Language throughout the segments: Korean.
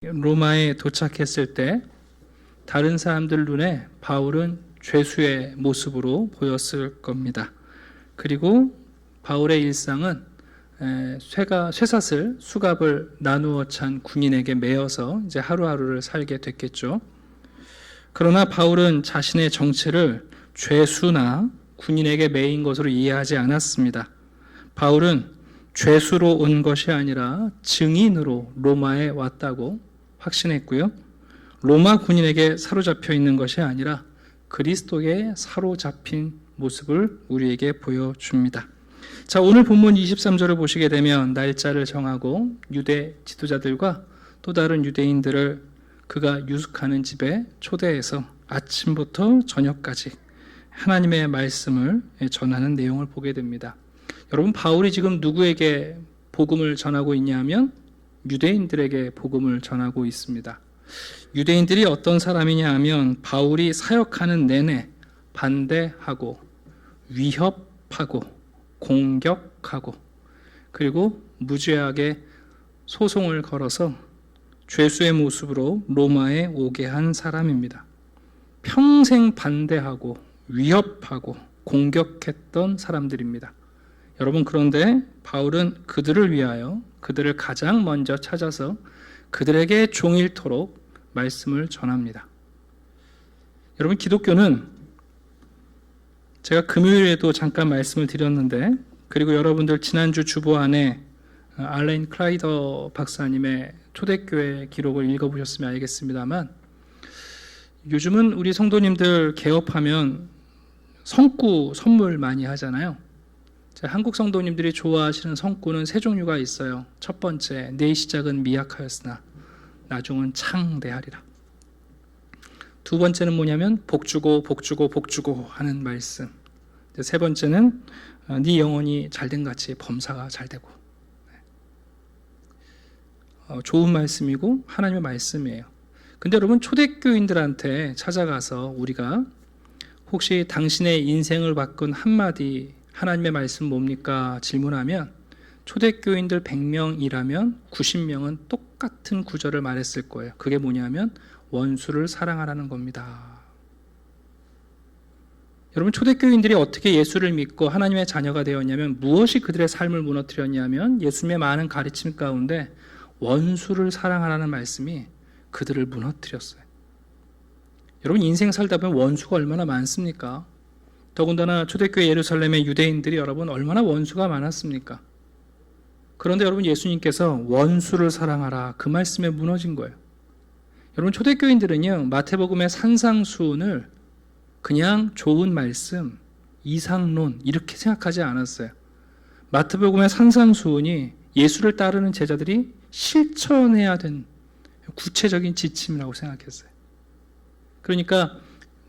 로마에 도착했을 때 다른 사람들 눈에 바울은 죄수의 모습으로 보였을 겁니다. 그리고 바울의 일상은 쇠사슬, 수갑을 나누어 찬 군인에게 매여서 이제 하루하루를 살게 됐겠죠. 그러나 바울은 자신의 정체를 죄수나 군인에게 매인 것으로 이해하지 않았습니다. 바울은 죄수로 온 것이 아니라 증인으로 로마에 왔다고 확신했고요. 로마 군인에게 사로잡혀 있는 것이 아니라 그리스도에 사로잡힌 모습을 우리에게 보여줍니다. 자, 오늘 본문 23절을 보시게 되면 날짜를 정하고 유대 지도자들과 또 다른 유대인들을 그가 유숙하는 집에 초대해서 아침부터 저녁까지 하나님의 말씀을 전하는 내용을 보게 됩니다. 여러분, 바울이 지금 누구에게 복음을 전하고 있냐면 유대인들에게 복음을 전하고 있습니다. 유대인들이 어떤 사람이냐 하면 바울이 사역하는 내내 반대하고 위협하고 공격하고 그리고 무죄하게 소송을 걸어서 죄수의 모습으로 로마에 오게 한 사람입니다. 평생 반대하고 위협하고 공격했던 사람들입니다. 여러분, 그런데 바울은 그들을 위하여 그들을 가장 먼저 찾아서 그들에게 종일토록 말씀을 전합니다. 여러분, 기독교는 제가 금요일에도 잠깐 말씀을 드렸는데, 그리고 여러분들 지난주 주보 안에 알렌 클라이더 박사님의 초대교회 기록을 읽어보셨으면 알겠습니다만, 요즘은 우리 성도님들 개업하면 성구 선물 많이 하잖아요. 한국 성도님들이 좋아하시는 성구는 세 종류가 있어요. 첫 번째, 내 시작은 미약하였으나 나중은 창대하리라. 두 번째는 뭐냐면 복주고 복주고 복주고 하는 말씀. 세 번째는 네 영혼이 잘된 같이 범사가 잘되고. 좋은 말씀이고 하나님의 말씀이에요. 근데 여러분, 초대교인들한테 찾아가서 우리가 혹시 당신의 인생을 바꾼 한마디 하나님의 말씀 뭡니까? 질문하면 초대교인들 100명이라면 90명은 똑같은 구절을 말했을 거예요. 그게 뭐냐면 원수를 사랑하라는 겁니다. 여러분, 초대교인들이 어떻게 예수를 믿고 하나님의 자녀가 되었냐면 무엇이 그들의 삶을 무너뜨렸냐면 예수님의 많은 가르침 가운데 원수를 사랑하라는 말씀이 그들을 무너뜨렸어요. 여러분, 인생 살다 보면 원수가 얼마나 많습니까? 더군다나 초대교회 예루살렘의 유대인들이 여러분 얼마나 원수가 많았습니까? 그런데 여러분, 예수님께서 원수를 사랑하라, 그 말씀에 무너진 거예요. 여러분, 초대교인들은요, 마태복음의 산상수훈을 그냥 좋은 말씀, 이상론 이렇게 생각하지 않았어요. 마태복음의 산상수훈이 예수를 따르는 제자들이 실천해야 된 구체적인 지침이라고 생각했어요. 그러니까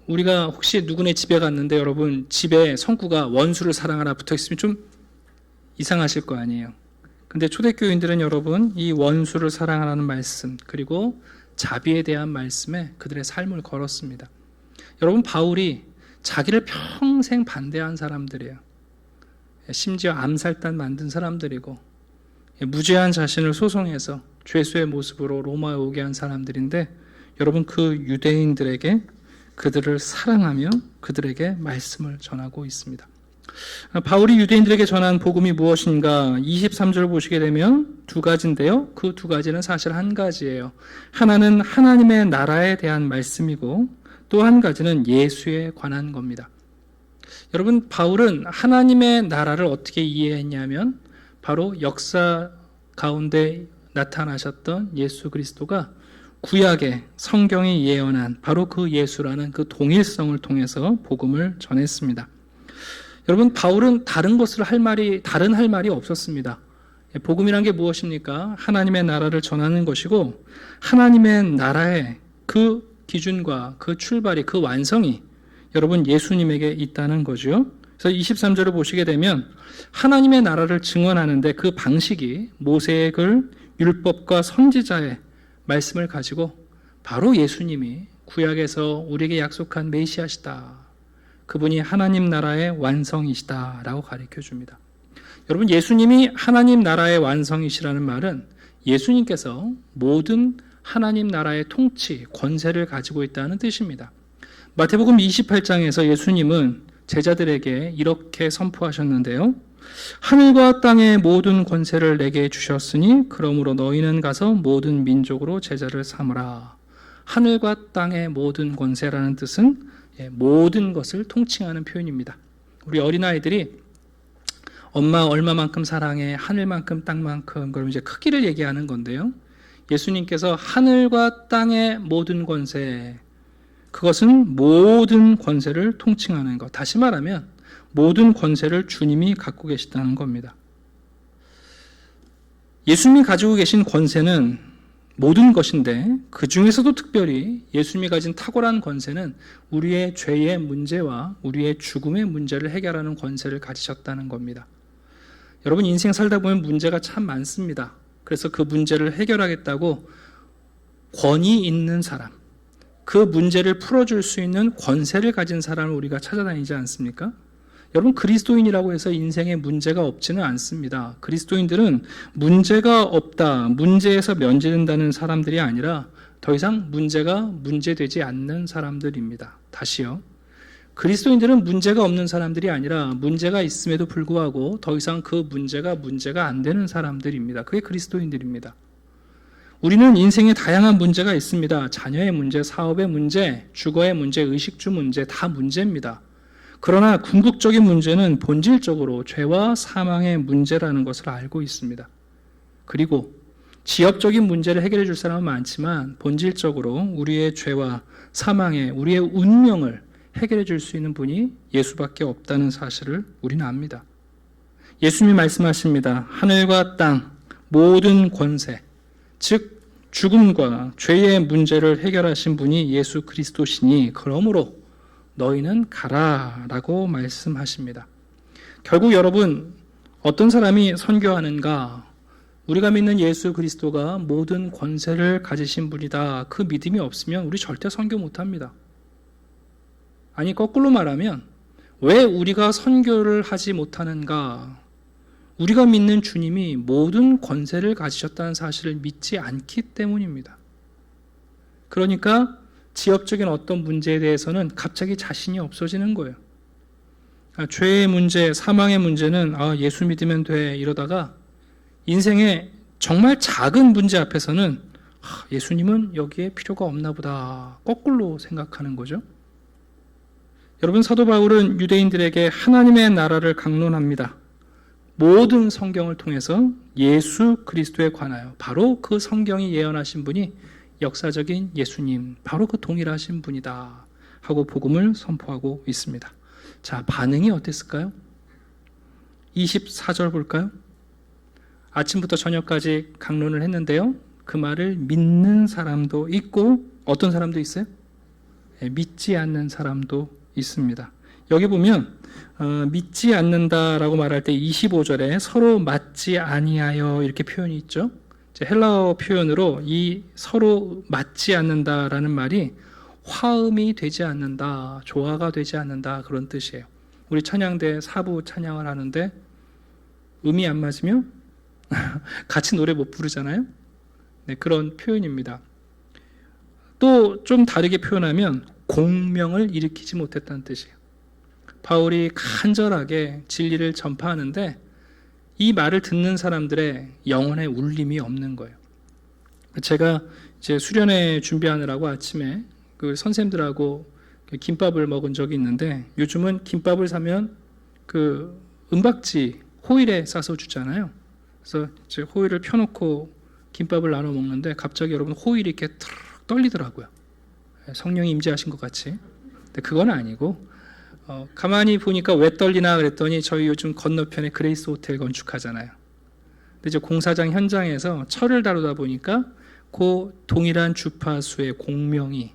우리가 혹시 누구네 집에 갔는데 여러분 집에 성구가 원수를 사랑하라 붙어있으면 좀 이상하실 거 아니에요. 근데 초대교인들은 여러분 이 원수를 사랑하라는 말씀 그리고 자비에 대한 말씀에 그들의 삶을 걸었습니다. 여러분, 바울이 자기를 평생 반대한 사람들이에요. 심지어 암살단 만든 사람들이고 무죄한 자신을 소송해서 죄수의 모습으로 로마에 오게 한 사람들인데 여러분, 그 유대인들에게 그들을 사랑하며 그들에게 말씀을 전하고 있습니다. 바울이 유대인들에게 전한 복음이 무엇인가? 23절 보시게 되면 두 가지인데요. 그 두 가지는 사실 한 가지예요. 하나는 하나님의 나라에 대한 말씀이고 또 한 가지는 예수에 관한 겁니다. 여러분, 바울은 하나님의 나라를 어떻게 이해했냐면 바로 역사 가운데 나타나셨던 예수 그리스도가 구약의 성경이 예언한 바로 그 예수라는 그 동일성을 통해서 복음을 전했습니다. 여러분, 바울은 다른 할 말이 없었습니다. 복음이란 게 무엇입니까? 하나님의 나라를 전하는 것이고 하나님의 나라의 그 기준과 그 출발이, 그 완성이 여러분 예수님에게 있다는 거죠. 그래서 23절을 보시게 되면 하나님의 나라를 증언하는데 그 방식이 모세의 글, 율법과 선지자의 말씀을 가지고 바로 예수님이 구약에서 우리에게 약속한 메시아시다. 그분이 하나님 나라의 완성이시다라고 가르쳐 줍니다. 여러분, 예수님이 하나님 나라의 완성이시라는 말은 예수님께서 모든 하나님 나라의 통치, 권세를 가지고 있다는 뜻입니다. 마태복음 28장에서 예수님은 제자들에게 이렇게 선포하셨는데요. 하늘과 땅의 모든 권세를 내게 주셨으니 그러므로 너희는 가서 모든 민족으로 제자를 삼으라. 하늘과 땅의 모든 권세라는 뜻은 모든 것을 통칭하는 표현입니다. 우리 어린아이들이 엄마 얼마만큼 사랑해, 하늘만큼 땅만큼, 그럼 이제 크기를 얘기하는 건데요. 예수님께서 하늘과 땅의 모든 권세, 그것은 모든 권세를 통칭하는 것. 다시 말하면 모든 권세를 주님이 갖고 계시다는 겁니다. 예수님이 가지고 계신 권세는 모든 것인데 그 중에서도 특별히 예수님이 가진 탁월한 권세는 우리의 죄의 문제와 우리의 죽음의 문제를 해결하는 권세를 가지셨다는 겁니다. 여러분, 인생 살다 보면 문제가 참 많습니다. 그래서 그 문제를 해결하겠다고 권위 있는 사람, 그 문제를 풀어줄 수 있는 권세를 가진 사람을 우리가 찾아다니지 않습니까? 여러분, 그리스도인이라고 해서 인생에 문제가 없지는 않습니다. 그리스도인들은 문제가 없다, 문제에서 면제된다는 사람들이 아니라 더 이상 문제가 문제되지 않는 사람들입니다. 다시요. 그리스도인들은 문제가 없는 사람들이 아니라 문제가 있음에도 불구하고 더 이상 그 문제가 안 되는 사람들입니다. 그게 그리스도인들입니다. 우리는 인생에 다양한 문제가 있습니다. 자녀의 문제, 사업의 문제, 주거의 문제, 의식주 문제, 다 문제입니다. 그러나 궁극적인 문제는 본질적으로 죄와 사망의 문제라는 것을 알고 있습니다. 그리고 지역적인 문제를 해결해 줄 사람은 많지만 본질적으로 우리의 죄와 사망의 우리의 운명을 해결해 줄 수 있는 분이 예수밖에 없다는 사실을 우리는 압니다. 예수님이 말씀하십니다. 하늘과 땅 모든 권세, 즉 죽음과 죄의 문제를 해결하신 분이 예수 그리스도시니 그러므로 너희는 가라라고 말씀하십니다. 결국 여러분, 어떤 사람이 선교하는가? 우리가 믿는 예수 그리스도가 모든 권세를 가지신 분이다. 그 믿음이 없으면 우리 절대 선교 못합니다. 아니, 거꾸로 말하면 왜 우리가 선교를 하지 못하는가? 우리가 믿는 주님이 모든 권세를 가지셨다는 사실을 믿지 않기 때문입니다. 그러니까 지역적인 어떤 문제에 대해서는 갑자기 자신이 없어지는 거예요. 죄의 문제, 사망의 문제는 예수 믿으면 돼 이러다가 인생의 정말 작은 문제 앞에서는 예수님은 여기에 필요가 없나 보다 거꾸로 생각하는 거죠. 여러분, 사도 바울은 유대인들에게 하나님의 나라를 강론합니다. 모든 성경을 통해서 예수 그리스도에 관하여 바로 그 성경이 예언하신 분이 역사적인 예수님, 바로 그 동일하신 분이다 하고 복음을 선포하고 있습니다. 자, 반응이 어땠을까요? 24절 볼까요? 아침부터 저녁까지 강론을 했는데요. 그 말을 믿는 사람도 있고 어떤 사람도 있어요? 믿지 않는 사람도 있습니다. 여기 보면 믿지 않는다라고 말할 때 25절에 서로 맞지 아니하여 이렇게 표현이 있죠. 헬라어 표현으로 이 서로 맞지 않는다라는 말이 화음이 되지 않는다, 조화가 되지 않는다 그런 뜻이에요. 우리 찬양대 사부 찬양을 하는데 음이 안 맞으면 같이 노래 못 부르잖아요. 네, 그런 표현입니다. 또 좀 다르게 표현하면 공명을 일으키지 못했다는 뜻이에요. 바울이 간절하게 진리를 전파하는데 이 말을 듣는 사람들의 영혼의 울림이 없는 거예요. 제가 이제 수련회 준비하느라고 아침에 그 선생님들하고 김밥을 먹은 적이 있는데 요즘은 김밥을 사면 그 은박지 호일에 싸서 주잖아요. 그래서 이제 호일을 펴놓고 김밥을 나눠 먹는데 갑자기 여러분 호일이 이렇게 탁 떨리더라고요. 성령이 임재하신 것 같이. 근데 그건 아니고 가만히 보니까 왜 떨리나 그랬더니 저희 요즘 건너편에 그레이스 호텔 건축하잖아요. 근데 이제 공사장 현장에서 철을 다루다 보니까 그 동일한 주파수의 공명이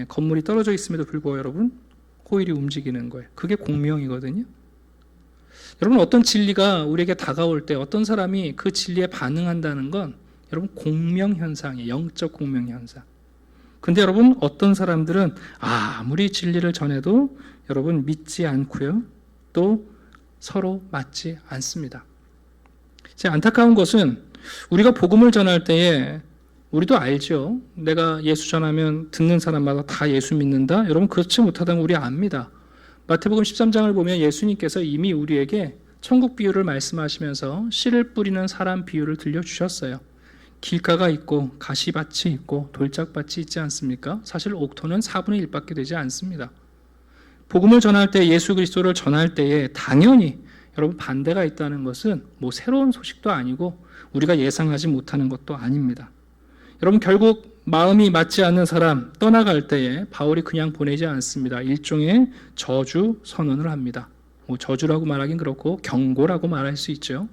건물이 떨어져 있음에도 불구하고 여러분 호일이 움직이는 거예요. 그게 공명이거든요. 여러분, 어떤 진리가 우리에게 다가올 때 어떤 사람이 그 진리에 반응한다는 건 여러분 공명 현상이에요. 영적 공명 현상. 근데 여러분, 어떤 사람들은 아무리 진리를 전해도 여러분 믿지 않고요. 또 서로 맞지 않습니다. 이제 안타까운 것은 우리가 복음을 전할 때에 우리도 알죠. 내가 예수 전하면 듣는 사람마다 다 예수 믿는다? 여러분 그렇지 못하다는 우리 압니다. 마태복음 13장을 보면 예수님께서 이미 우리에게 천국 비유를 말씀하시면서 씨를 뿌리는 사람 비유를 들려주셨어요. 길가가 있고 가시밭이 있고 돌짝밭이 있지 않습니까? 사실 옥토는 4분의 1밖에 되지 않습니다. 복음을 전할 때, 예수 그리스도를 전할 때에 당연히 여러분 반대가 있다는 것은 뭐 새로운 소식도 아니고 우리가 예상하지 못하는 것도 아닙니다. 여러분 결국 마음이 맞지 않는 사람 떠나갈 때에 바울이 그냥 보내지 않습니다. 일종의 저주 선언을 합니다. 뭐 저주라고 말하긴 그렇고 경고라고 말할 수 있죠.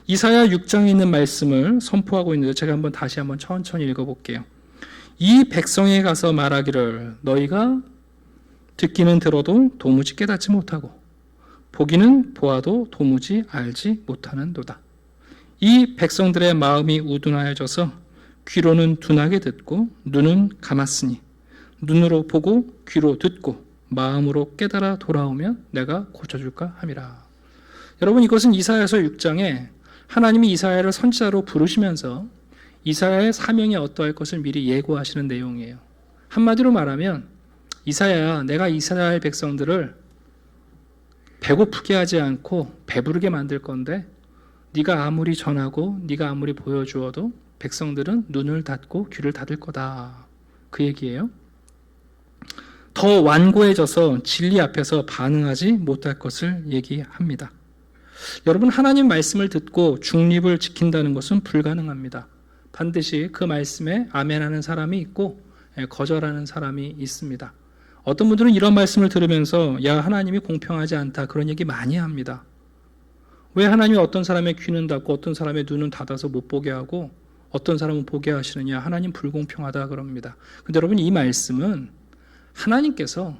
이사야 6장에 있는 말씀을 선포하고 있는데 제가 다시 한번 천천히 읽어볼게요. 이 백성에 가서 말하기를 너희가 듣기는 들어도 도무지 깨닫지 못하고 보기는 보아도 도무지 알지 못하는도다. 이 백성들의 마음이 우둔하여져서 귀로는 둔하게 듣고 눈은 감았으니 눈으로 보고 귀로 듣고 마음으로 깨달아 돌아오면 내가 고쳐줄까 함이라. 여러분 이것은 이사야서 6장에 하나님이 이사야를 선지자로 부르시면서 이사야의 사명이 어떠할 것을 미리 예고하시는 내용이에요. 한마디로 말하면 이사야야, 내가 이스라엘 백성들을 배고프게 하지 않고 배부르게 만들 건데 네가 아무리 전하고 네가 아무리 보여주어도 백성들은 눈을 닫고 귀를 닫을 거다. 그 얘기예요. 더 완고해져서 진리 앞에서 반응하지 못할 것을 얘기합니다. 여러분 하나님 말씀을 듣고 중립을 지킨다는 것은 불가능합니다. 반드시 그 말씀에 아멘하는 사람이 있고 거절하는 사람이 있습니다. 어떤 분들은 이런 말씀을 들으면서 야 하나님이 공평하지 않다 그런 얘기 많이 합니다. 왜 하나님이 어떤 사람의 귀는 닫고 어떤 사람의 눈은 닫아서 못 보게 하고 어떤 사람은 보게 하시느냐, 하나님 불공평하다 그럽니다. 근데 여러분 이 말씀은 하나님께서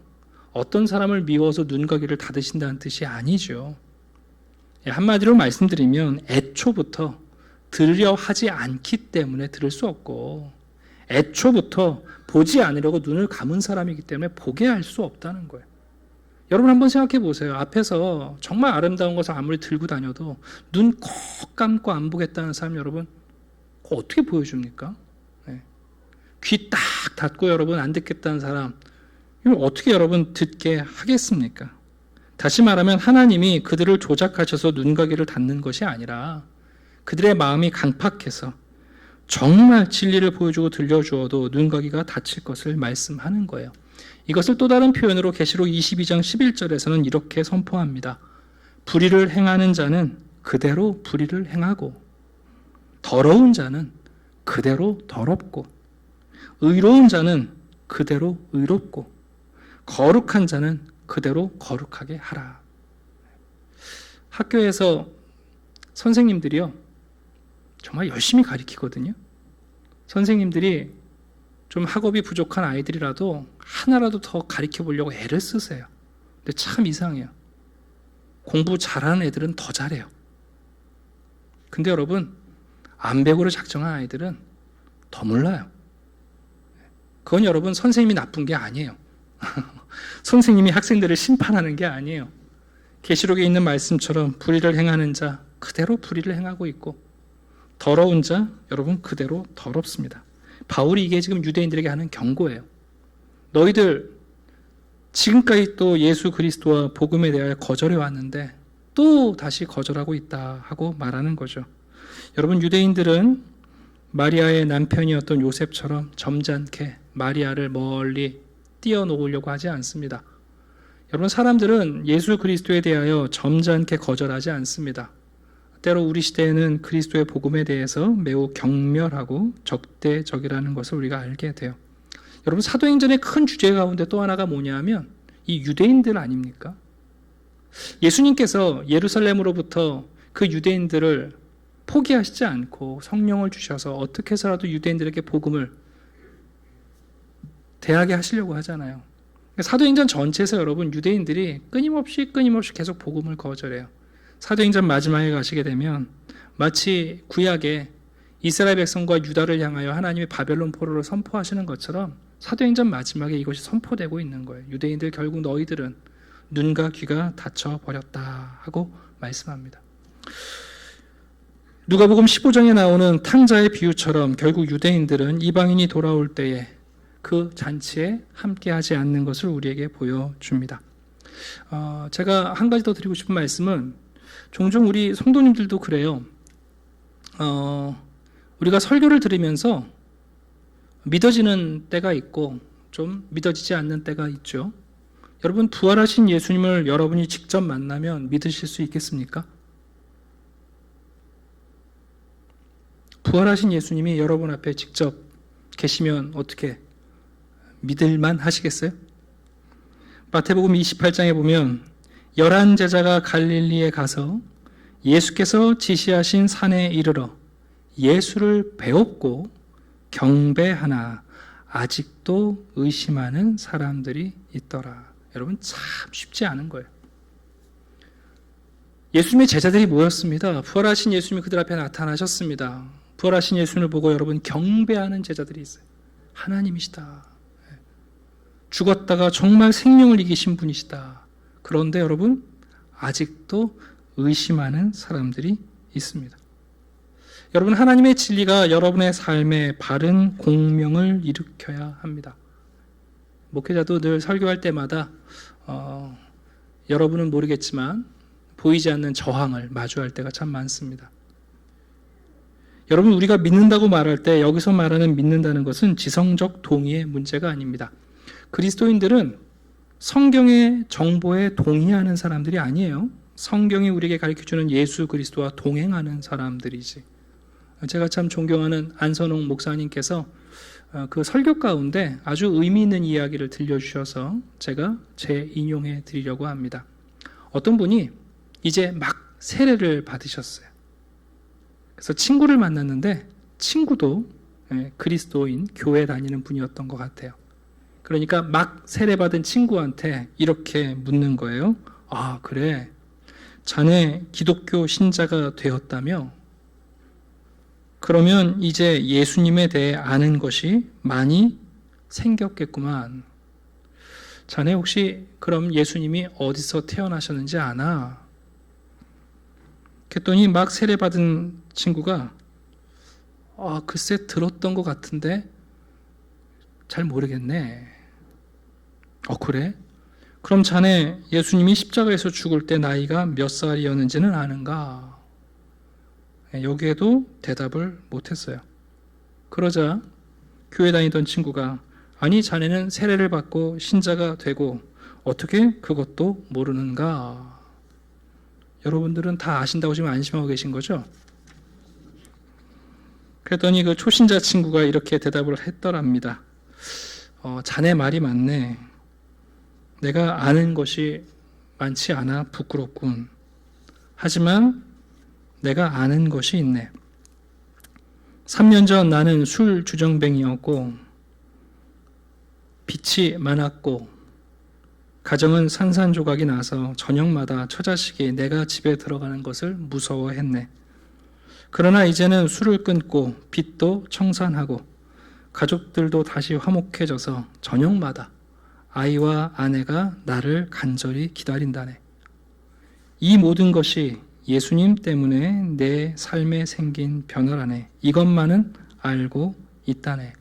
어떤 사람을 미워서 눈과 귀를 닫으신다는 뜻이 아니죠. 한마디로 말씀드리면 애초부터 들으려 하지 않기 때문에 들을 수 없고 애초부터 보지 않으려고 눈을 감은 사람이기 때문에 보게 할 수 없다는 거예요. 여러분 한번 생각해 보세요. 앞에서 정말 아름다운 것을 아무리 들고 다녀도 눈 콕 감고 안 보겠다는 사람 여러분 어떻게 보여줍니까? 네. 귀 딱 닫고 여러분 안 듣겠다는 사람 이걸 어떻게 여러분 듣게 하겠습니까? 다시 말하면 하나님이 그들을 조작하셔서 눈과 귀를 닫는 것이 아니라 그들의 마음이 강팍해서 정말 진리를 보여주고 들려주어도 눈과 귀가 닫힐 것을 말씀하는 거예요. 이것을 또 다른 표현으로 계시록 22장 11절에서는 이렇게 선포합니다. 불의를 행하는 자는 그대로 불의를 행하고 더러운 자는 그대로 더럽고 의로운 자는 그대로 의롭고 거룩한 자는 그대로 거룩하게 하라. 학교에서 선생님들이요 정말 열심히 가르치거든요. 선생님들이 좀 학업이 부족한 아이들이라도 하나라도 더 가르쳐 보려고 애를 쓰세요. 근데 참 이상해요. 공부 잘하는 애들은 더 잘해요. 근데 여러분 암백으로 작정한 아이들은 더 몰라요. 그건 여러분 선생님이 나쁜 게 아니에요. 선생님이 학생들을 심판하는 게 아니에요. 계시록에 있는 말씀처럼 불의를 행하는 자 그대로 불의를 행하고 있고 더러운 자 여러분 그대로 더럽습니다. 바울이 이게 지금 유대인들에게 하는 경고예요. 너희들 지금까지 또 예수 그리스도와 복음에 대하여 거절해 왔는데 또 다시 거절하고 있다 하고 말하는 거죠. 여러분 유대인들은 마리아의 남편이었던 요셉처럼 점잖게 마리아를 멀리 띄워놓으려고 하지 않습니다. 여러분 사람들은 예수 그리스도에 대하여 점잖게 거절하지 않습니다. 때로 우리 시대에는 그리스도의 복음에 대해서 매우 경멸하고 적대적이라는 것을 우리가 알게 돼요. 여러분 사도행전의 큰 주제 가운데 또 하나가 뭐냐면 이 유대인들 아닙니까? 예수님께서 예루살렘으로부터 그 유대인들을 포기하시지 않고 성령을 주셔서 어떻게 해서라도 유대인들에게 복음을 대하게 하시려고 하잖아요. 사도행전 전체에서 여러분 유대인들이 끊임없이 계속 복음을 거절해요. 사도행전 마지막에 가시게 되면 마치 구약에 이스라엘 백성과 유다를 향하여 하나님의 바벨론 포로를 선포하시는 것처럼 사도행전 마지막에 이것이 선포되고 있는 거예요. 유대인들 결국 너희들은 눈과 귀가 닫혀버렸다 하고 말씀합니다. 누가복음 15장에 나오는 탕자의 비유처럼 결국 유대인들은 이방인이 돌아올 때에 그 잔치에 함께하지 않는 것을 우리에게 보여줍니다. 제가 한 가지 더 드리고 싶은 말씀은 종종 우리 성도님들도 그래요. 우리가 설교를 들으면서 믿어지는 때가 있고 좀 믿어지지 않는 때가 있죠. 여러분, 부활하신 예수님을 여러분이 직접 만나면 믿으실 수 있겠습니까? 부활하신 예수님이 여러분 앞에 직접 계시면 어떻게 믿을만 하시겠어요? 마태복음 28장에 보면 11 제자가 갈릴리에 가서 예수께서 지시하신 산에 이르러 예수를 배웠고 경배하나 아직도 의심하는 사람들이 있더라. 여러분, 참 쉽지 않은 거예요. 예수님의 제자들이 모였습니다. 부활하신 예수님이 그들 앞에 나타나셨습니다. 부활하신 예수님을 보고 여러분 경배하는 제자들이 있어요. 하나님이시다. 죽었다가 정말 생명을 이기신 분이시다. 그런데 여러분 아직도 의심하는 사람들이 있습니다. 여러분, 하나님의 진리가 여러분의 삶에 바른 공명을 일으켜야 합니다. 목회자도 늘 설교할 때마다 여러분은 모르겠지만 보이지 않는 저항을 마주할 때가 참 많습니다. 여러분, 우리가 믿는다고 말할 때 여기서 말하는 믿는다는 것은 지성적 동의의 문제가 아닙니다. 그리스도인들은 성경의 정보에 동의하는 사람들이 아니에요. 성경이 우리에게 가르쳐주는 예수 그리스도와 동행하는 사람들이지. 제가 참 존경하는 안선홍 목사님께서 그 설교 가운데 아주 의미 있는 이야기를 들려주셔서 제가 재인용해 드리려고 합니다. 어떤 분이 이제 막 세례를 받으셨어요. 그래서 친구를 만났는데 친구도 그리스도인 교회 다니는 분이었던 것 같아요. 그러니까 막 세례받은 친구한테 이렇게 묻는 거예요. 아, 그래. 자네 기독교 신자가 되었다며? 그러면 이제 예수님에 대해 아는 것이 많이 생겼겠구만. 자네 혹시 그럼 예수님이 어디서 태어나셨는지 아나? 그랬더니 막 세례받은 친구가 글쎄 들었던 것 같은데 잘 모르겠네. 그래? 그럼 자네 예수님이 십자가에서 죽을 때 나이가 몇 살이었는지는 아는가? 여기에도 대답을 못했어요. 그러자 교회 다니던 친구가 아니 자네는 세례를 받고 신자가 되고 어떻게 그것도 모르는가? 여러분들은 다 아신다고 지금 안심하고 계신 거죠? 그랬더니 그 초신자 친구가 이렇게 대답을 했더랍니다. 자네 말이 맞네. 내가 아는 것이 많지 않아 부끄럽군. 하지만 내가 아는 것이 있네. 3년 전 나는 술 주정뱅이였고 빚이 많았고 가정은 산산조각이 나서 저녁마다 처자식이 내가 집에 들어가는 것을 무서워했네. 그러나 이제는 술을 끊고 빚도 청산하고 가족들도 다시 화목해져서 저녁마다 아이와 아내가 나를 간절히 기다린다네. 이 모든 것이 예수님 때문에 내 삶에 생긴 변화라네. 이것만은 알고 있다네.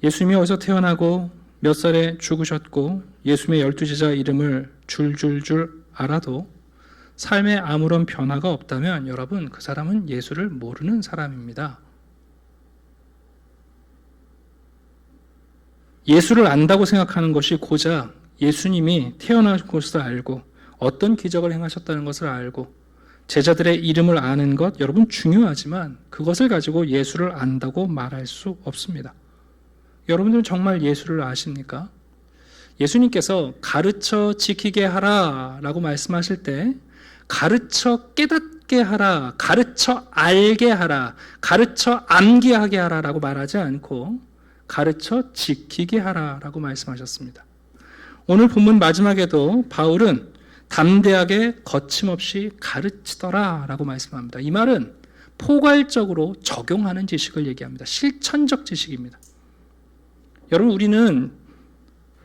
예수님이 어디서 태어나고 몇 살에 죽으셨고 예수님의 12제자 이름을 줄줄줄 알아도 삶에 아무런 변화가 없다면 여러분 그 사람은 예수를 모르는 사람입니다. 예수를 안다고 생각하는 것이 고작 예수님이 태어나신 것을 알고 어떤 기적을 행하셨다는 것을 알고 제자들의 이름을 아는 것 여러분 중요하지만 그것을 가지고 예수를 안다고 말할 수 없습니다. 여러분들은 정말 예수를 아십니까? 예수님께서 가르쳐 지키게 하라 라고 말씀하실 때 가르쳐 깨닫게 하라, 가르쳐 알게 하라, 가르쳐 암기하게 하라 라고 말하지 않고 가르쳐 지키게 하라 라고 말씀하셨습니다. 오늘 본문 마지막에도 바울은 담대하게 거침없이 가르치더라 라고 말씀합니다. 이 말은 포괄적으로 적용하는 지식을 얘기합니다. 실천적 지식입니다. 여러분, 우리는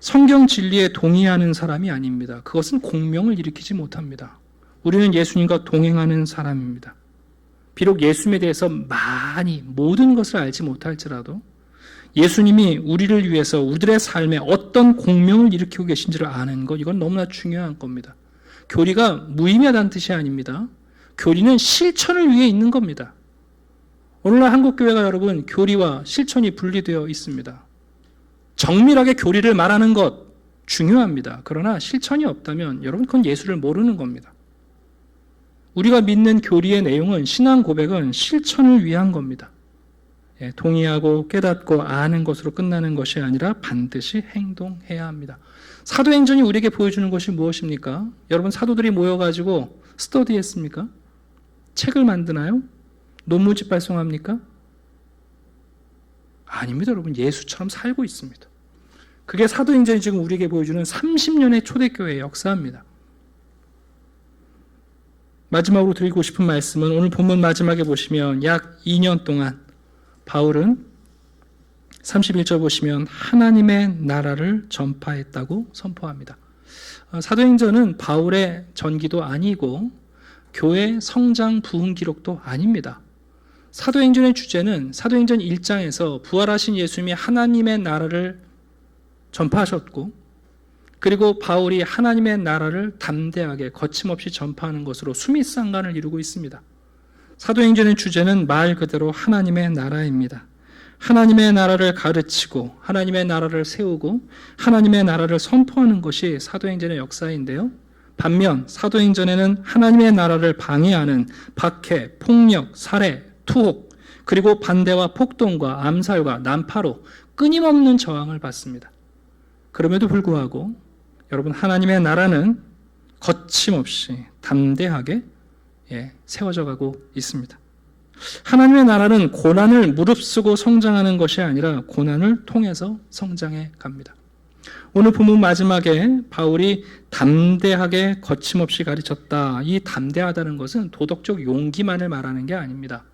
성경 진리에 동의하는 사람이 아닙니다. 그것은 공명을 일으키지 못합니다. 우리는 예수님과 동행하는 사람입니다. 비록 예수님에 대해서 많이 모든 것을 알지 못할지라도 예수님이 우리를 위해서 우리들의 삶에 어떤 공명을 일으키고 계신지를 아는 것, 이건 너무나 중요한 겁니다. 교리가 무의미하다는 뜻이 아닙니다. 교리는 실천을 위해 있는 겁니다. 오늘날 한국교회가 여러분 교리와 실천이 분리되어 있습니다. 정밀하게 교리를 말하는 것 중요합니다. 그러나 실천이 없다면 여러분 그건 예수를 모르는 겁니다. 우리가 믿는 교리의 내용은, 신앙 고백은 실천을 위한 겁니다. 동의하고 깨닫고 아는 것으로 끝나는 것이 아니라 반드시 행동해야 합니다. 사도행전이 우리에게 보여주는 것이 무엇입니까? 여러분 사도들이 모여가지고 스터디했습니까? 책을 만드나요? 논문집 발송합니까? 아닙니다. 여러분 예수처럼 살고 있습니다. 그게 사도행전이 지금 우리에게 보여주는 30년의 초대교회의 역사입니다. 마지막으로 드리고 싶은 말씀은 오늘 본문 마지막에 보시면 약 2년 동안 바울은 31절 보시면 하나님의 나라를 전파했다고 선포합니다. 사도행전은 바울의 전기도 아니고 교회 성장 부흥 기록도 아닙니다. 사도행전의 주제는 사도행전 1장에서 부활하신 예수님이 하나님의 나라를 전파하셨고, 그리고 바울이 하나님의 나라를 담대하게 거침없이 전파하는 것으로 수미상관을 이루고 있습니다. 사도행전의 주제는 말 그대로 하나님의 나라입니다. 하나님의 나라를 가르치고 하나님의 나라를 세우고 하나님의 나라를 선포하는 것이 사도행전의 역사인데요. 반면 사도행전에는 하나님의 나라를 방해하는 박해, 폭력, 살해, 투옥, 그리고 반대와 폭동과 암살과 난파로 끊임없는 저항을 받습니다. 그럼에도 불구하고 여러분 하나님의 나라는 거침없이 담대하게 세워져 가고 있습니다. 하나님의 나라는 고난을 무릅쓰고 성장하는 것이 아니라 고난을 통해서 성장해 갑니다. 오늘 본문 마지막에 바울이 담대하게 거침없이 가르쳤다. 이 담대하다는 것은 도덕적 용기만을 말하는 게 아닙니다.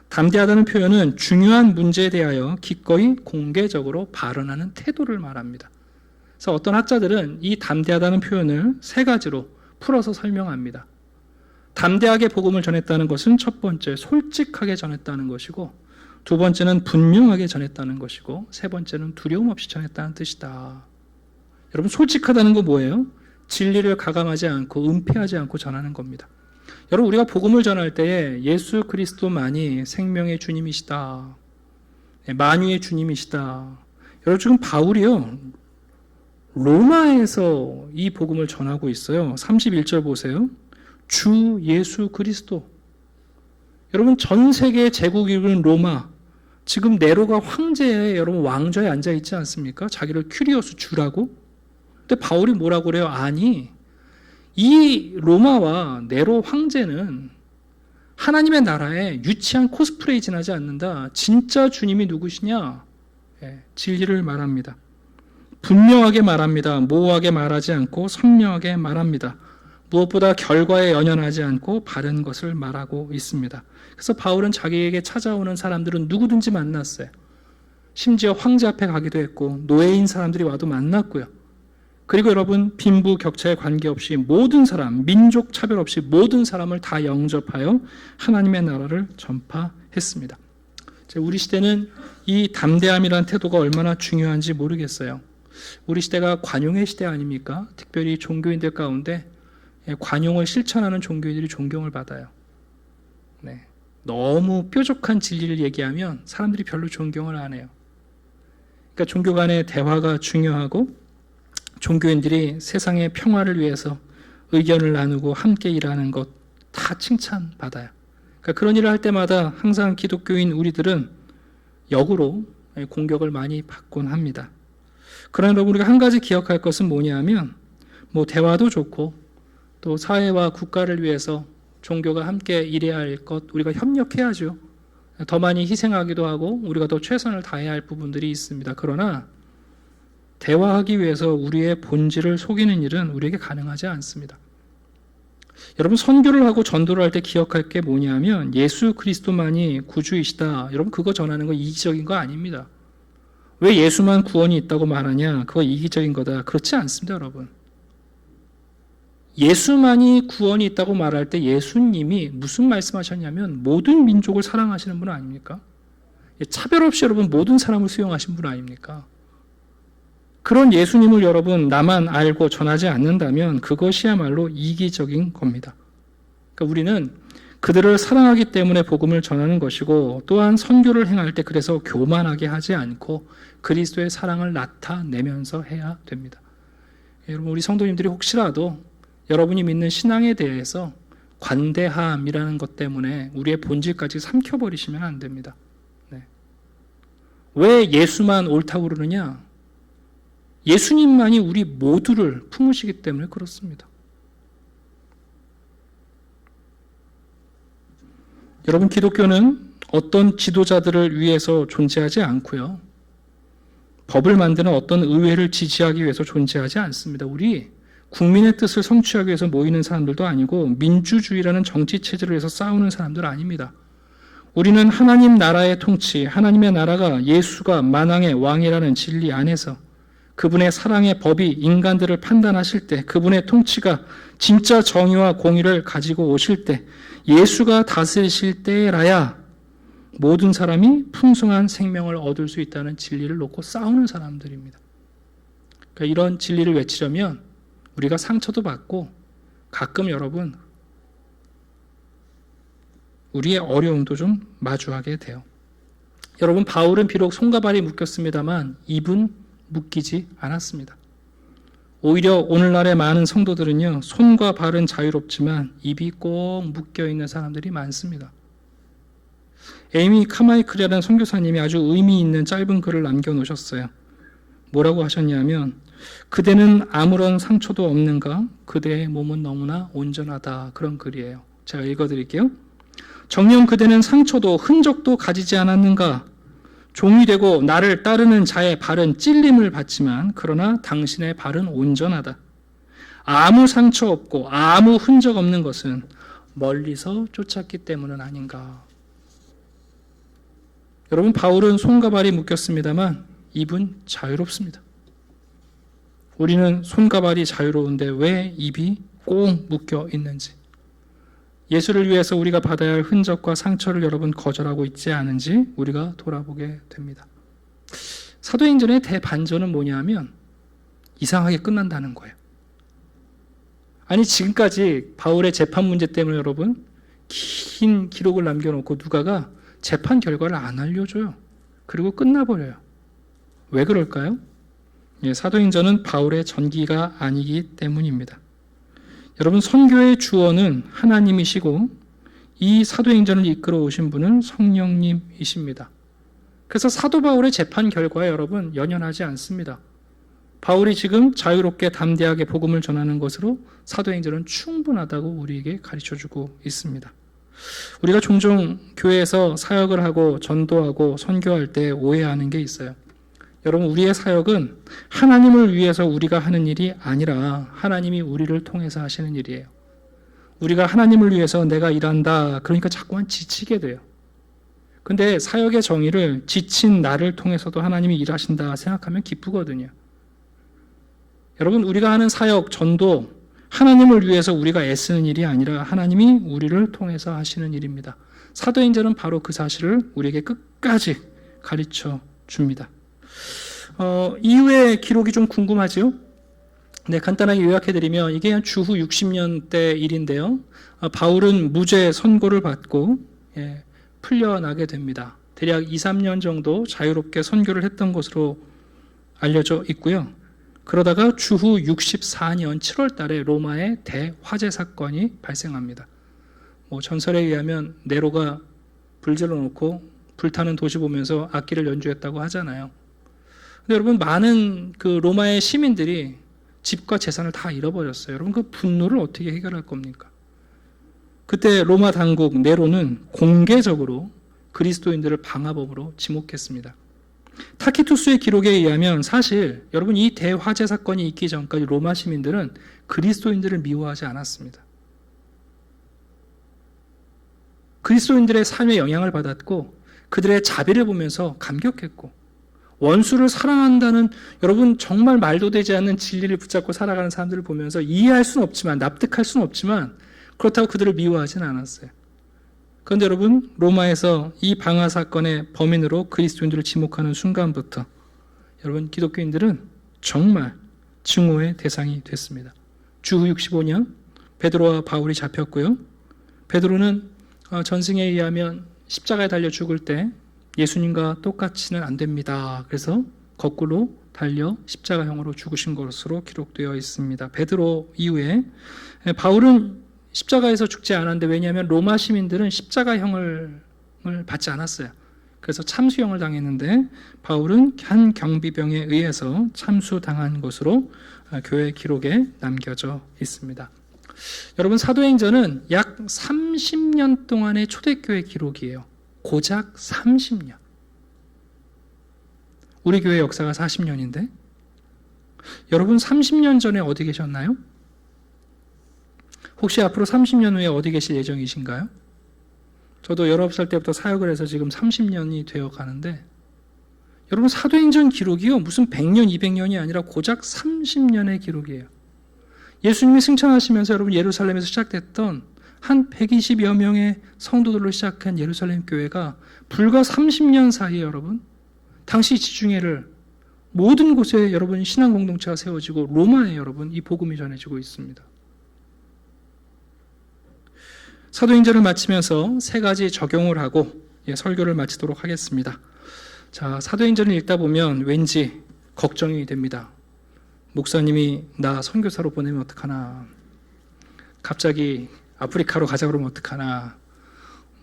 담대하다는 표현은 중요한 문제에 대하여 기꺼이 공개적으로 발언하는 태도를 말합니다. 그래서 어떤 학자들은 이 담대하다는 표현을 세 가지로 풀어서 설명합니다. 담대하게 복음을 전했다는 것은 첫 번째, 솔직하게 전했다는 것이고, 두 번째는 분명하게 전했다는 것이고, 세 번째는 두려움 없이 전했다는 뜻이다. 여러분, 솔직하다는 거 뭐예요? 진리를 가감하지 않고 은폐하지 않고 전하는 겁니다. 여러분, 우리가 복음을 전할 때에 예수 그리스도만이 생명의 주님이시다, 만유의 주님이시다. 여러분, 지금 바울이요, 로마에서 이 복음을 전하고 있어요. 31절 보세요. 주 예수 그리스도. 여러분 전 세계 제국이 이룬 로마, 지금 네로가 황제에 여러분 왕좌에 앉아 있지 않습니까? 자기를 큐리오스 주라고. 근데 바울이 뭐라고 그래요? 아니, 이 로마와 네로 황제는 하나님의 나라에 유치한 코스프레이 지나지 않는다. 진짜 주님이 누구시냐? 진리를 말합니다. 분명하게 말합니다. 모호하게 말하지 않고 선명하게 말합니다. 무엇보다 결과에 연연하지 않고 바른 것을 말하고 있습니다. 그래서 바울은 자기에게 찾아오는 사람들은 누구든지 만났어요. 심지어 황제 앞에 가기도 했고 노예인 사람들이 와도 만났고요. 그리고 여러분 빈부격차에 관계없이 모든 사람, 민족 차별 없이 모든 사람을 다 영접하여 하나님의 나라를 전파했습니다. 우리 시대는 이 담대함이라는 태도가 얼마나 중요한지 모르겠어요. 우리 시대가 관용의 시대 아닙니까? 특별히 종교인들 가운데 관용을 실천하는 종교인들이 존경을 받아요. 너무 뾰족한 진리를 얘기하면 사람들이 별로 존경을 안 해요. 그러니까 종교 간의 대화가 중요하고 종교인들이 세상의 평화를 위해서 의견을 나누고 함께 일하는 것 다 칭찬받아요. 그러니까 그런 일을 할 때마다 항상 기독교인 우리들은 역으로 공격을 많이 받곤 합니다. 그러나 여러분 우리가 한 가지 기억할 것은 뭐냐면 대화도 좋고 또 사회와 국가를 위해서 종교가 함께 일해야 할 것 우리가 협력해야죠. 더 많이 희생하기도 하고 우리가 더 최선을 다해야 할 부분들이 있습니다. 그러나 대화하기 위해서 우리의 본질을 속이는 일은 우리에게 가능하지 않습니다. 여러분 선교를 하고 전도를 할 때 기억할 게 뭐냐면 예수 그리스도만이 구주이시다. 여러분 그거 전하는 거 이기적인 거 아닙니다. 왜 예수만 구원이 있다고 말하냐? 그거 이기적인 거다. 그렇지 않습니다, 여러분. 예수만이 구원이 있다고 말할 때 예수님이 무슨 말씀하셨냐면 모든 민족을 사랑하시는 분 아닙니까? 차별 없이 여러분 모든 사람을 수용하신 분 아닙니까? 그런 예수님을 여러분 나만 알고 전하지 않는다면 그것이야말로 이기적인 겁니다. 그러니까 우리는 그들을 사랑하기 때문에 복음을 전하는 것이고 또한 선교를 행할 때 그래서 교만하게 하지 않고 그리스도의 사랑을 나타내면서 해야 됩니다. 여러분 우리 성도님들이 혹시라도 여러분이 믿는 신앙에 대해서 관대함이라는 것 때문에 우리의 본질까지 삼켜버리시면 안 됩니다. 네. 왜 예수만 옳다고 그러느냐? 예수님만이 우리 모두를 품으시기 때문에 그렇습니다. 여러분 기독교는 어떤 지도자들을 위해서 존재하지 않고요. 법을 만드는 어떤 의회를 지지하기 위해서 존재하지 않습니다. 우리 국민의 뜻을 성취하기 위해서 모이는 사람들도 아니고 민주주의라는 정치 체제를 위해서 싸우는 사람들 아닙니다. 우리는 하나님 나라의 통치, 하나님의 나라가 예수가 만왕의 왕이라는 진리 안에서 그분의 사랑의 법이 인간들을 판단하실 때 그분의 통치가 진짜 정의와 공의를 가지고 오실 때 예수가 다스리실 때라야 모든 사람이 풍성한 생명을 얻을 수 있다는 진리를 놓고 싸우는 사람들입니다. 그러니까 이런 진리를 외치려면 우리가 상처도 받고 가끔 여러분 우리의 어려움도 좀 마주하게 돼요. 여러분 바울은 비록 손과 발이 묶였습니다만 입은 묶이지 않았습니다. 오히려 오늘날의 많은 성도들은요 손과 발은 자유롭지만 입이 꼭 묶여있는 사람들이 많습니다. 에이미 카마이클이라는 선교사님이 아주 의미 있는 짧은 글을 남겨놓으셨어요. 뭐라고 하셨냐면 그대는 아무런 상처도 없는가? 그대의 몸은 너무나 온전하다. 그런 글이에요. 제가 읽어드릴게요. 정녕 그대는 상처도 흔적도 가지지 않았는가? 종이 되고 나를 따르는 자의 발은 찔림을 받지만 그러나 당신의 발은 온전하다. 아무 상처 없고 아무 흔적 없는 것은 멀리서 쫓았기 때문은 아닌가. 여러분 바울은 손과 발이 묶였습니다만 입은 자유롭습니다. 우리는 손과 발이 자유로운데 왜 입이 꼭 묶여 있는지, 예수를 위해서 우리가 받아야 할 흔적과 상처를 여러분 거절하고 있지 않은지 우리가 돌아보게 됩니다. 사도행전의 대반전은 뭐냐면 이상하게 끝난다는 거예요. 아니 지금까지 바울의 재판 문제 때문에 여러분 긴 기록을 남겨놓고 누가가 재판 결과를 안 알려줘요. 그리고 끝나버려요. 왜 그럴까요? 사도행전은 바울의 전기가 아니기 때문입니다. 여러분 선교의 주어는 하나님이시고 이 사도행전을 이끌어 오신 분은 성령님이십니다. 그래서 사도 바울의 재판 결과에 여러분 연연하지 않습니다. 바울이 지금 자유롭게 담대하게 복음을 전하는 것으로 사도행전은 충분하다고 우리에게 가르쳐주고 있습니다. 우리가 종종 교회에서 사역을 하고 전도하고 선교할 때 오해하는 게 있어요. 여러분 우리의 사역은 하나님을 위해서 우리가 하는 일이 아니라 하나님이 우리를 통해서 하시는 일이에요. 우리가 하나님을 위해서 내가 일한다 그러니까 자꾸만 지치게 돼요. 근데 사역의 정의를 지친 나를 통해서도 하나님이 일하신다 생각하면 기쁘거든요. 여러분 우리가 하는 사역, 전도 하나님을 위해서 우리가 애쓰는 일이 아니라 하나님이 우리를 통해서 하시는 일입니다. 사도행전은 바로 그 사실을 우리에게 끝까지 가르쳐 줍니다. 이후의 기록이 좀 궁금하죠? 네, 간단하게 요약해드리면 이게 한 주후 60년대 일인데요. 바울은 무죄 선고를 받고 풀려나게 됩니다. 대략 2, 3년 정도 자유롭게 선교를 했던 것으로 알려져 있고요. 그러다가 주후 64년 7월 달에 로마에 대화재 사건이 발생합니다. 전설에 의하면 네로가 불 질러놓고 불타는 도시 보면서 악기를 연주했다고 하잖아요. 근데 여러분 많은 그 로마의 시민들이 집과 재산을 다 잃어버렸어요. 여러분 그 분노를 어떻게 해결할 겁니까? 그때 로마 당국 네로는 공개적으로 그리스도인들을 방화범으로 지목했습니다. 타키투스의 기록에 의하면 사실 여러분 이 대화재 사건이 있기 전까지 로마 시민들은 그리스도인들을 미워하지 않았습니다. 그리스도인들의 삶에 영향을 받았고 그들의 자비를 보면서 감격했고 원수를 사랑한다는, 여러분 정말 말도 되지 않는 진리를 붙잡고 살아가는 사람들을 보면서 이해할 수는 없지만, 납득할 수는 없지만, 그렇다고 그들을 미워하지는 않았어요. 그런데 여러분, 로마에서 이 방화 사건의 범인으로 그리스도인들을 지목하는 순간부터 여러분, 기독교인들은 정말 증오의 대상이 됐습니다. 주후 65년 베드로와 바울이 잡혔고요. 베드로는 전승에 의하면 십자가에 달려 죽을 때 예수님과 똑같이는 안 됩니다. 그래서 거꾸로 달려 십자가형으로 죽으신 것으로 기록되어 있습니다. 베드로 이후에 바울은 십자가에서 죽지 않았는데, 왜냐하면 로마 시민들은 십자가형을 받지 않았어요. 그래서 참수형을 당했는데 바울은 한 경비병에 의해서 참수당한 것으로 교회 기록에 남겨져 있습니다. 여러분, 사도행전은 약 30년 동안의 초대교회 기록이에요. 고작 30년. 우리 교회 역사가 40년인데 여러분 30년 전에 어디 계셨나요? 혹시 앞으로 30년 후에 어디 계실 예정이신가요? 저도 19살 때부터 사역을 해서 지금 30년이 되어 가는데, 여러분 사도행전 기록이요, 무슨 100년, 200년이 아니라 고작 30년의 기록이에요. 예수님이 승천하시면서 여러분 예루살렘에서 시작됐던 한 120여 명의 성도들로 시작한 예루살렘 교회가 불과 30년 사이에 여러분, 당시 지중해를 모든 곳에 여러분 신앙 공동체가 세워지고 로마에 여러분 이 복음이 전해지고 있습니다. 사도행전을 마치면서 세 가지 적용을 하고 설교를 마치도록 하겠습니다. 자, 사도행전을 읽다 보면 왠지 걱정이 됩니다. 목사님이 나 선교사로 보내면 어떡하나, 갑자기 아프리카로 가자 그러면 어떡하나,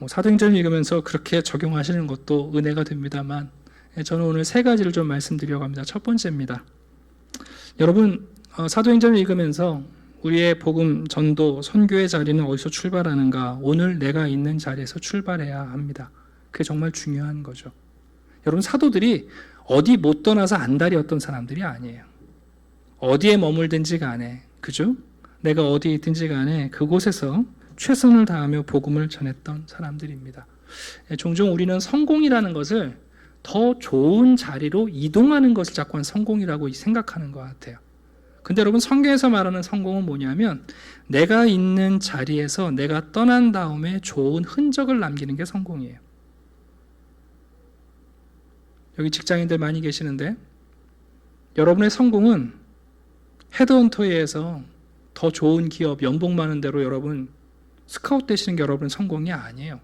사도행전을 읽으면서 그렇게 적용하시는 것도 은혜가 됩니다만, 저는 오늘 세 가지를 좀 말씀드리려고 합니다. 첫 번째입니다. 여러분, 사도행전을 읽으면서 우리의 복음, 전도, 선교의 자리는 어디서 출발하는가? 오늘 내가 있는 자리에서 출발해야 합니다. 그게 정말 중요한 거죠. 여러분, 사도들이 어디 못 떠나서 안달이었던 사람들이 아니에요. 어디에 머물든지 간에, 그죠? 내가 어디에 있든지 간에 그곳에서 최선을 다하며 복음을 전했던 사람들입니다. 종종 우리는 성공이라는 것을 더 좋은 자리로 이동하는 것을 자꾸 성공이라고 생각하는 것 같아요. 근데 여러분, 성경에서 말하는 성공은 뭐냐면 내가 있는 자리에서 내가 떠난 다음에 좋은 흔적을 남기는 게 성공이에요. 여기 직장인들 많이 계시는데, 여러분의 성공은 헤드헌터에 의해서 더 좋은 기업, 연봉 많은 대로 여러분 스카웃 되시는 게 여러분의 성공이 아니에요.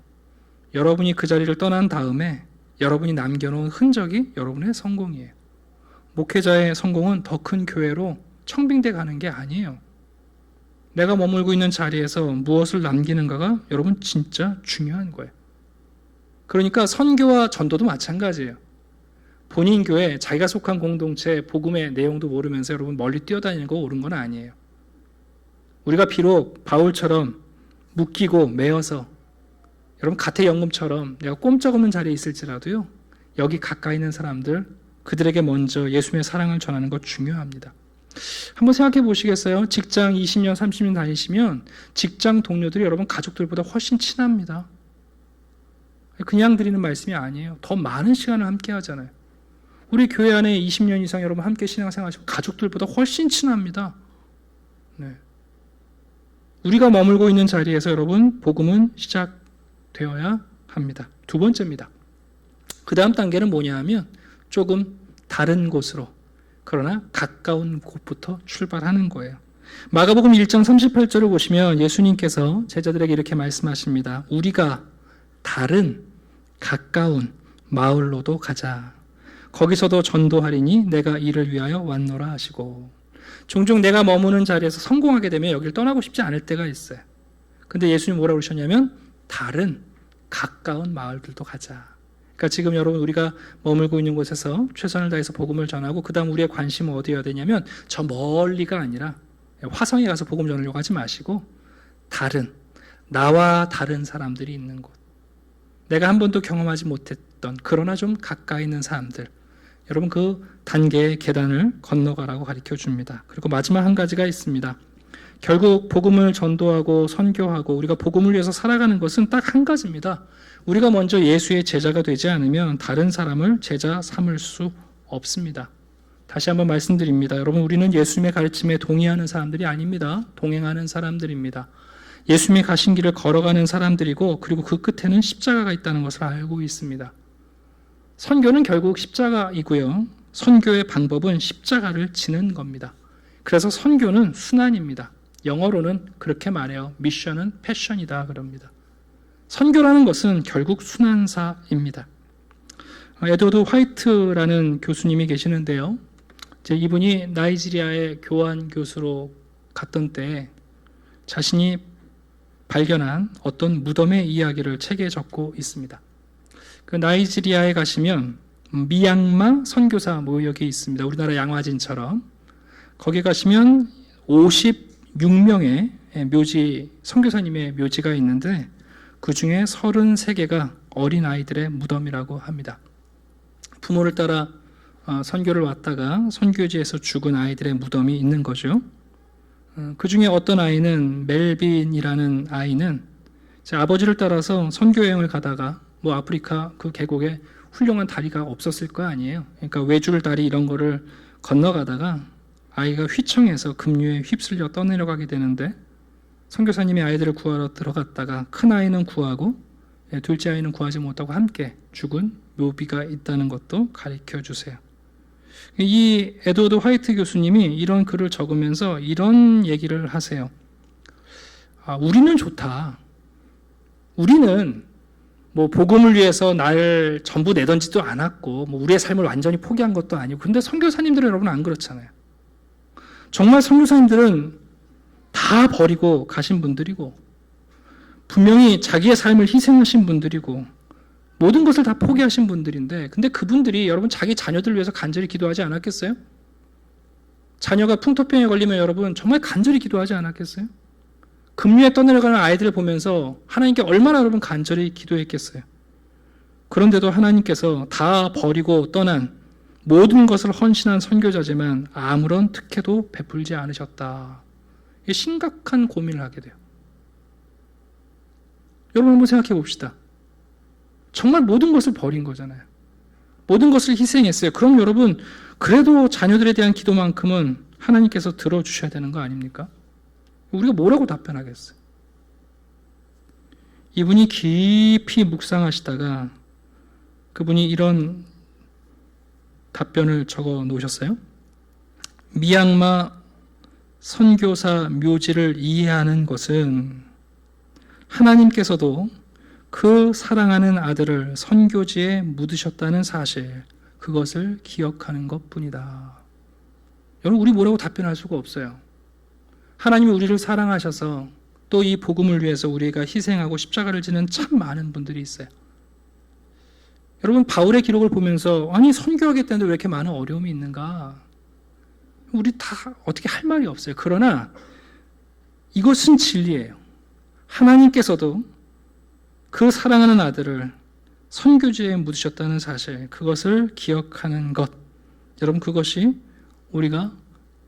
여러분이 그 자리를 떠난 다음에 여러분이 남겨놓은 흔적이 여러분의 성공이에요. 목회자의 성공은 더 큰 교회로 청빙대 가는 게 아니에요. 내가 머물고 있는 자리에서 무엇을 남기는가가 여러분 진짜 중요한 거예요. 그러니까 선교와 전도도 마찬가지예요. 본인 교회, 자기가 속한 공동체, 복음의 내용도 모르면서 여러분 멀리 뛰어다니는 거 옳은 건 아니에요. 우리가 비록 바울처럼 묶이고 매여서 여러분 가택 연금처럼 내가 꼼짝없는 자리에 있을지라도요, 여기 가까이 있는 사람들, 그들에게 먼저 예수님의 사랑을 전하는 것 중요합니다. 한번 생각해 보시겠어요? 직장 20년, 30년 다니시면 직장 동료들이 여러분 가족들보다 훨씬 친합니다. 그냥 드리는 말씀이 아니에요. 더 많은 시간을 함께 하잖아요. 우리 교회 안에 20년 이상 여러분 함께 신앙생활 하시면 가족들보다 훨씬 친합니다. 네. 우리가 머물고 있는 자리에서 여러분 복음은 시작되어야 합니다. 두 번째입니다. 그 다음 단계는 뭐냐 하면 조금 다른 곳으로, 그러나 가까운 곳부터 출발하는 거예요. 마가복음 1장 38절을 보시면 예수님께서 제자들에게 이렇게 말씀하십니다. 우리가 다른 가까운 마을로도 가자. 거기서도 전도하리니 내가 이를 위하여 왔노라 하시고. 종종 내가 머무는 자리에서 성공하게 되면 여기를 떠나고 싶지 않을 때가 있어요. 근데 예수님 뭐라고 그러셨냐면 다른 가까운 마을들도 가자. 그러니까 지금 여러분 우리가 머물고 있는 곳에서 최선을 다해서 복음을 전하고, 그 다음 우리의 관심은 어디여야 되냐면 저 멀리가 아니라 화성에 가서 복음 전하려고 하지 마시고 다른, 나와 다른 사람들이 있는 곳, 내가 한 번도 경험하지 못했던 그러나 좀 가까이 있는 사람들, 여러분 그 단계의 계단을 건너가라고 가르쳐 줍니다. 그리고 마지막 한 가지가 있습니다. 결국 복음을 전도하고 선교하고 우리가 복음을 위해서 살아가는 것은 딱 한 가지입니다. 우리가 먼저 예수의 제자가 되지 않으면 다른 사람을 제자 삼을 수 없습니다. 다시 한번 말씀드립니다. 여러분, 우리는 예수님의 가르침에 동의하는 사람들이 아닙니다. 동행하는 사람들입니다. 예수님이 가신 길을 걸어가는 사람들이고, 그리고 그 끝에는 십자가가 있다는 것을 알고 있습니다. 선교는 결국 십자가이고요. 선교의 방법은 십자가를 지는 겁니다. 그래서 선교는 순환입니다. 영어로는 그렇게 말해요. 미션은 패션이다 그럽니다. 선교라는 것은 결국 순환사입니다. 에드워드 화이트라는 교수님이 계시는데요. 이분이 나이지리아의 교환 교수로 갔던 때 자신이 발견한 어떤 무덤의 이야기를 책에 적고 있습니다. 그 나이지리아에 가시면 미양마 선교사 모역이 있습니다. 우리나라 양화진처럼. 거기 가시면 56명의 묘지, 선교사님의 묘지가 있는데 그 중에 33개가 어린아이들의 무덤이라고 합니다. 부모를 따라 선교를 왔다가 선교지에서 죽은 아이들의 무덤이 있는 거죠. 그 중에 어떤 아이는 멜빈이라는 아이는 아버지를 따라서 선교여행을 가다가 아프리카 그 계곡에 훌륭한 다리가 없었을 거 아니에요. 그러니까 외줄 다리 이런 거를 건너가다가 아이가 휘청해서 급류에 휩쓸려 떠내려가게 되는데 선교사님이 아이들을 구하러 들어갔다가 큰 아이는 구하고 둘째 아이는 구하지 못하고 함께 죽은 묘비가 있다는 것도 가르쳐 주세요. 이 에드워드 화이트 교수님이 이런 글을 적으면서 이런 얘기를 하세요. 우리는 좋다. 우리는 복음을 위해서 날 전부 내던지도 않았고 우리의 삶을 완전히 포기한 것도 아니고, 근데 선교사님들은 여러분 안 그렇잖아요. 정말 선교사님들은 다 버리고 가신 분들이고 분명히 자기의 삶을 희생하신 분들이고 모든 것을 다 포기하신 분들인데, 근데 그분들이 여러분 자기 자녀들을 위해서 간절히 기도하지 않았겠어요? 자녀가 풍토병에 걸리면 여러분 정말 간절히 기도하지 않았겠어요? 급류에 떠내려가는 아이들을 보면서 하나님께 얼마나 여러분 간절히 기도했겠어요? 그런데도 하나님께서 다 버리고 떠난 모든 것을 헌신한 선교자지만 아무런 특혜도 베풀지 않으셨다. 심각한 고민을 하게 돼요. 여러분 한번 생각해 봅시다. 정말 모든 것을 버린 거잖아요. 모든 것을 희생했어요. 그럼 여러분 그래도 자녀들에 대한 기도만큼은 하나님께서 들어주셔야 되는 거 아닙니까? 우리가 뭐라고 답변하겠어요? 이분이 깊이 묵상하시다가 그분이 이런 답변을 적어 놓으셨어요. 미양마 선교사 묘지를 이해하는 것은 하나님께서도 그 사랑하는 아들을 선교지에 묻으셨다는 사실, 그것을 기억하는 것뿐이다. 여러분, 우리 뭐라고 답변할 수가 없어요. 하나님이 우리를 사랑하셔서 또 이 복음을 위해서 우리가 희생하고 십자가를 지는 참 많은 분들이 있어요. 여러분, 바울의 기록을 보면서 아니 선교하겠다는데 왜 이렇게 많은 어려움이 있는가? 우리 다 어떻게 할 말이 없어요. 그러나 이것은 진리예요. 하나님께서도 그 사랑하는 아들을 선교지에 묻으셨다는 사실, 그것을 기억하는 것, 여러분 그것이 우리가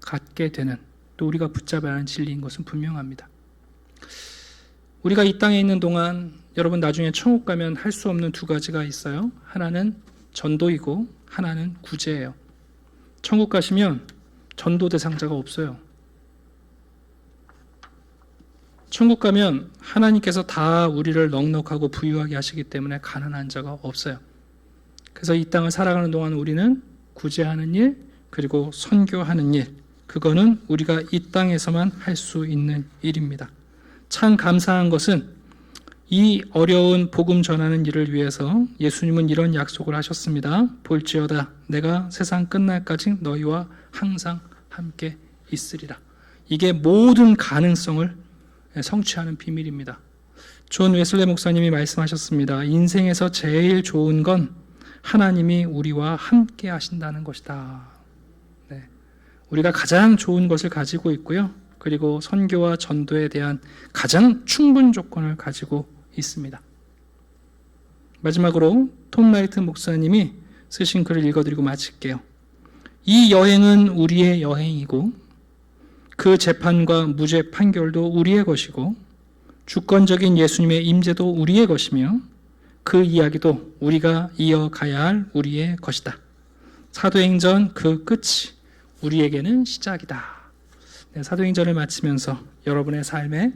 갖게 되는, 또 우리가 붙잡아야 하는 진리인 것은 분명합니다. 우리가 이 땅에 있는 동안 여러분 나중에 천국 가면 할 수 없는 두 가지가 있어요. 하나는 전도이고 하나는 구제예요. 천국 가시면 전도 대상자가 없어요. 천국 가면 하나님께서 다 우리를 넉넉하고 부유하게 하시기 때문에 가난한 자가 없어요. 그래서 이 땅을 살아가는 동안 우리는 구제하는 일, 그리고 선교하는 일, 그거는 우리가 이 땅에서만 할 수 있는 일입니다. 참 감사한 것은 이 어려운 복음 전하는 일을 위해서 예수님은 이런 약속을 하셨습니다. 볼지어다 내가 세상 끝날까지 너희와 항상 함께 있으리라. 이게 모든 가능성을 성취하는 비밀입니다. 존 웨슬레 목사님이 말씀하셨습니다. 인생에서 제일 좋은 건 하나님이 우리와 함께 하신다는 것이다. 네. 우리가 가장 좋은 것을 가지고 있고요. 그리고 선교와 전도에 대한 가장 충분 조건을 가지고 있습니다. 마지막으로 톰 라이트 목사님이 쓰신 글을 읽어드리고 마칠게요. 이 여행은 우리의 여행이고 그 재판과 무죄 판결도 우리의 것이고 주권적인 예수님의 임재도 우리의 것이며 그 이야기도 우리가 이어가야 할 우리의 것이다. 사도행전 그 끝이 우리에게는 시작이다. 네, 사도행전을 마치면서 여러분의 삶에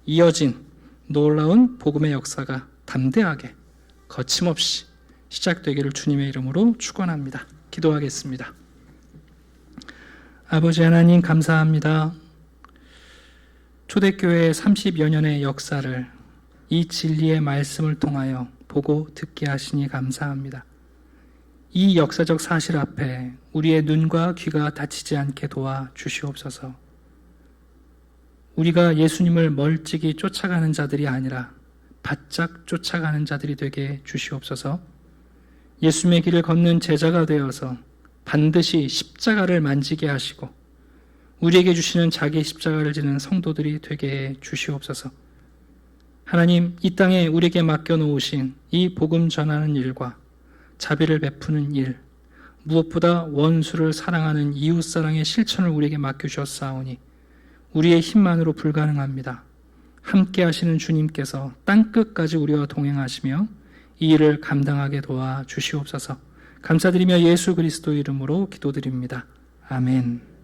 이어진 놀라운 복음의 역사가 담대하게 거침없이 시작되기를 주님의 이름으로 축원합니다. 기도하겠습니다. 아버지 하나님 감사합니다. 초대교회의 30여 년의 역사를 이 진리의 말씀을 통하여 보고 듣게 하시니 감사합니다. 이 역사적 사실 앞에 우리의 눈과 귀가 다치지 않게 도와 주시옵소서. 우리가 예수님을 멀찍이 쫓아가는 자들이 아니라 바짝 쫓아가는 자들이 되게 주시옵소서. 예수님의 길을 걷는 제자가 되어서 반드시 십자가를 만지게 하시고 우리에게 주시는 자기의 십자가를 지는 성도들이 되게 주시옵소서. 하나님, 이 땅에 우리에게 맡겨놓으신 이 복음 전하는 일과 자비를 베푸는 일, 무엇보다 원수를 사랑하는 이웃사랑의 실천을 우리에게 맡겨주셨사오니 우리의 힘만으로 불가능합니다. 함께 하시는 주님께서 땅끝까지 우리와 동행하시며 이 일을 감당하게 도와 주시옵소서. 감사드리며 예수 그리스도 이름으로 기도드립니다. 아멘.